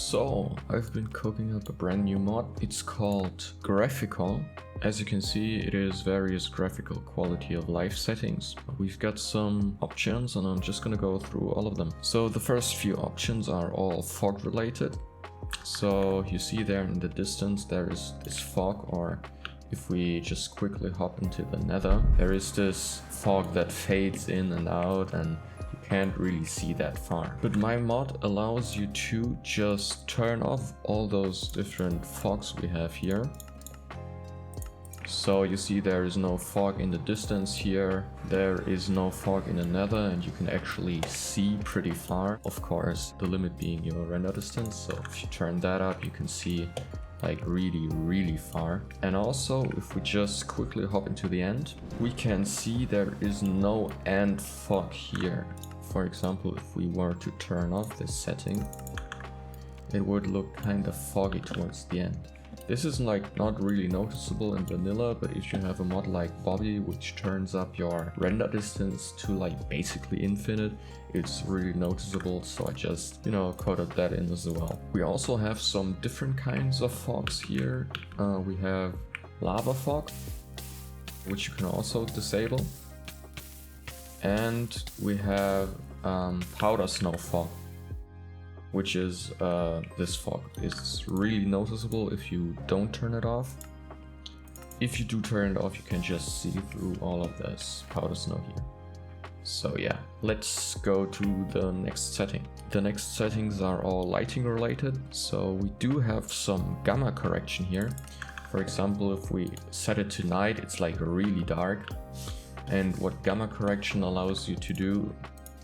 So, I've been cooking up a brand new mod. It's called GraphicQoL. As you can see, it is various graphical quality of life settings. We've got some options and I'm just gonna go through all of them. So the first few options are all fog related. So you see there in the distance there is this fog, or if we just quickly hop into the nether, there is this fog that fades in and out and you can't really see that far. But my mod allows you to just turn off all those different fogs we have here. So you see there is no fog in the distance here, there is no fog in the nether, and you can actually see pretty far. Of course, the limit being your render distance, so if you turn that up you can see like really far. And also, if we just quickly hop into the end, we can see there is no end fog here. For example, if we were to turn off this setting, it would look kind of foggy towards the end. This is like not really noticeable in vanilla, but if you have a mod like Bobby, which turns up your render distance to like basically infinite, it's really noticeable. So I just, coded that in as well. We also have some different kinds of fogs here. We have lava fog, which you can also disable. And we have powder snow fog, which is this fog. It's really noticeable if you don't turn it off. If you do turn it off, you can just see through all of this powder snow here. So yeah, let's go to the next setting. The next settings are all lighting related. So we do have some gamma correction here. For example, if we set it to night, it's like really dark. And what gamma correction allows you to do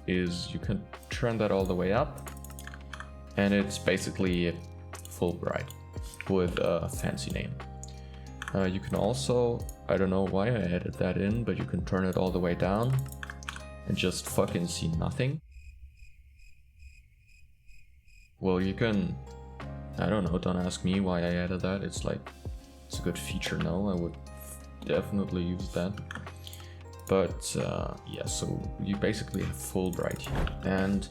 is you can turn that all the way up, and it's basically full bright with a fancy name. You can also, I don't know why I added that in, but you can turn it all the way down and just fucking see nothing. Well, you can, I don't know, don't ask me why I added that. It's a good feature now. I would definitely use that. But yeah, so you basically have full bright here. And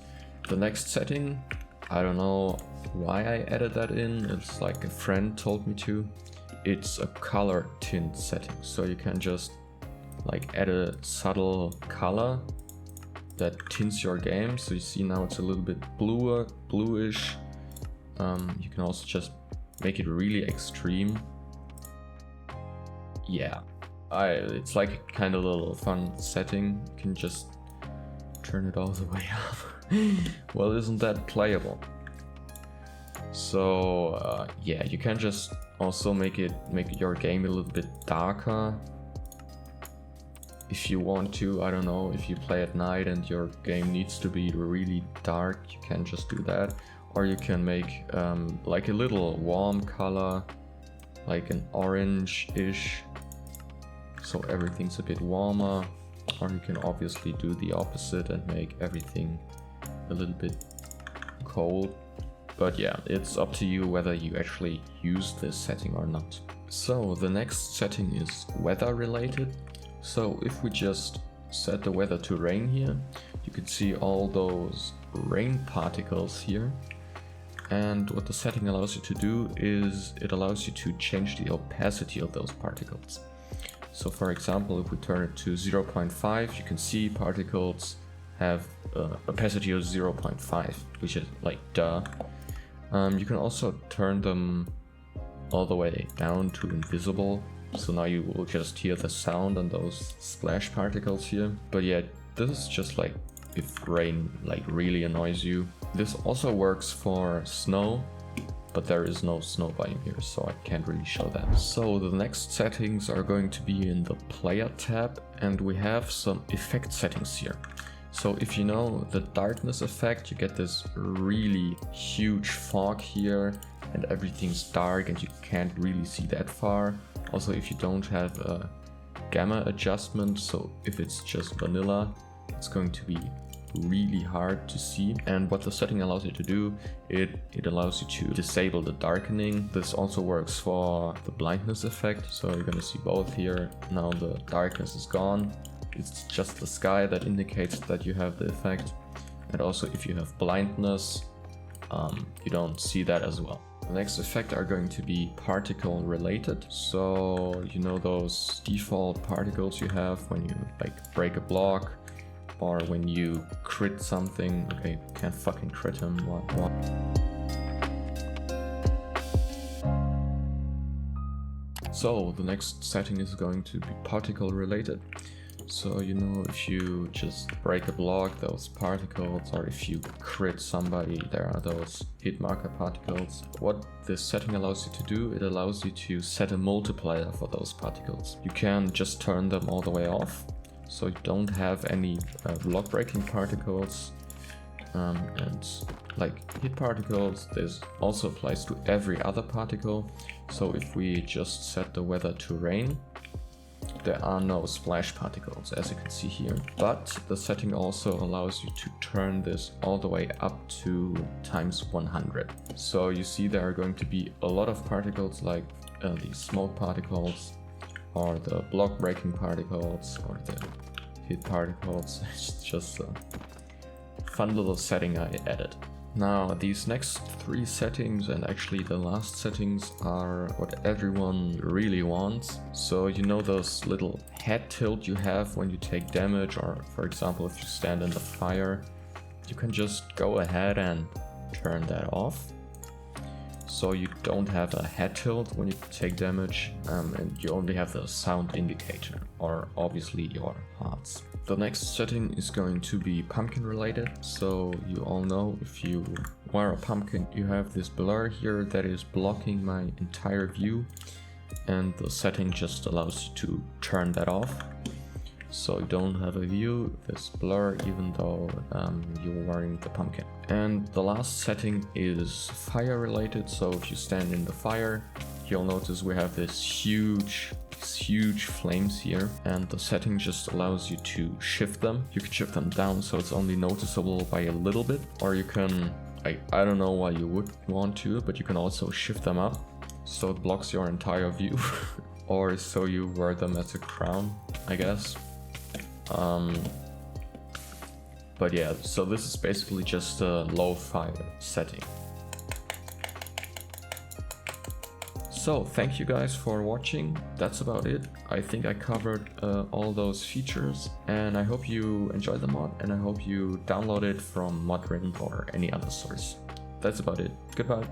the next setting, I don't know why I added that in. It's like a friend told me to. It's a color tint setting. So you can just like add a subtle color that tints your game. So you see now it's a little bit bluish. You can also just make it really extreme. Yeah. It's like a kind of little fun setting. You can just turn it all the way up. Well, isn't that playable? So yeah, you can just also make your game a little bit darker if you want to. I don't know, if you play at night and your game needs to be really dark, you can just do that. Or you can make like a little warm color, like an orange-ish, so everything's a bit warmer. Or you can obviously do the opposite and make everything a little bit cold. But yeah, it's up to you whether you actually use this setting or not. So the next setting is weather related. So if we just set the weather to rain here, you can see all those rain particles here. And what the setting allows you to do is it allows you to change the opacity of those particles. So for example, if we turn it to 0.5, you can see particles have opacity of 0.5, which is like duh. You can also turn them all the way down to invisible. So now you will just hear the sound on those splash particles here. But yeah, this is just like if rain like really annoys you. This also works for snow, but there is no snow biome here, so I can't really show that. So the next settings are going to be in the player tab, and we have some effect settings here. So if you know the darkness effect, you get this really huge fog here and everything's dark and you can't really see that far. Also, if you don't have a gamma adjustment, so if it's just vanilla, it's going to be really hard to see. And what the setting allows you to do, it allows you to disable the darkening. This also works for the blindness effect, so you're gonna see both here. Now the darkness is gone, it's just the sky that indicates that you have the effect. And also if you have blindness, you don't see that as well. The next effect are going to be particle related. So you know those default particles you have when you like break a block or when you crit something. Okay, can't fucking crit him. What? So the next setting is going to be particle related. So you know, if you just break a block, those particles, or if you crit somebody, there are those hit marker particles. What this setting allows you to do, it allows you to set a multiplier for those particles. You can just turn them all the way off, so you don't have any block breaking particles. And like hit particles, this also applies to every other particle. So if we just set the weather to rain, there are no splash particles, as you can see here. But the setting also allows you to turn this all the way up to times 100. So you see there are going to be a lot of particles, like these smoke particles, or the block breaking particles, or the hit particles. It's just a fun little setting I added. Now these next three settings, and actually the last settings, are what everyone really wants. So you know those little head tilt you have when you take damage, or for example if you stand in the fire, you can just go ahead and turn that off. So you don't have a head tilt when you take damage, and you only have the sound indicator, or obviously your hearts. The next setting is going to be pumpkin related. So you all know, if you wear a pumpkin, you have this blur here that is blocking my entire view, and the setting just allows you to turn that off. So you don't have a view, this blur, even though you're wearing the pumpkin. And the last setting is fire related. So if you stand in the fire, you'll notice we have this huge flames here, and the setting just allows you to shift them. You can shift them down so it's only noticeable by a little bit, or you can, I don't know why you would want to, but you can also shift them up so it blocks your entire view. Or so you wear them as a crown, I guess. But yeah, so this is basically just a low fire setting. So thank you guys for watching. That's about it. I think I covered all those features, and I hope you enjoyed the mod, and I hope you download it from Modrin or any other source. That's about it. Goodbye.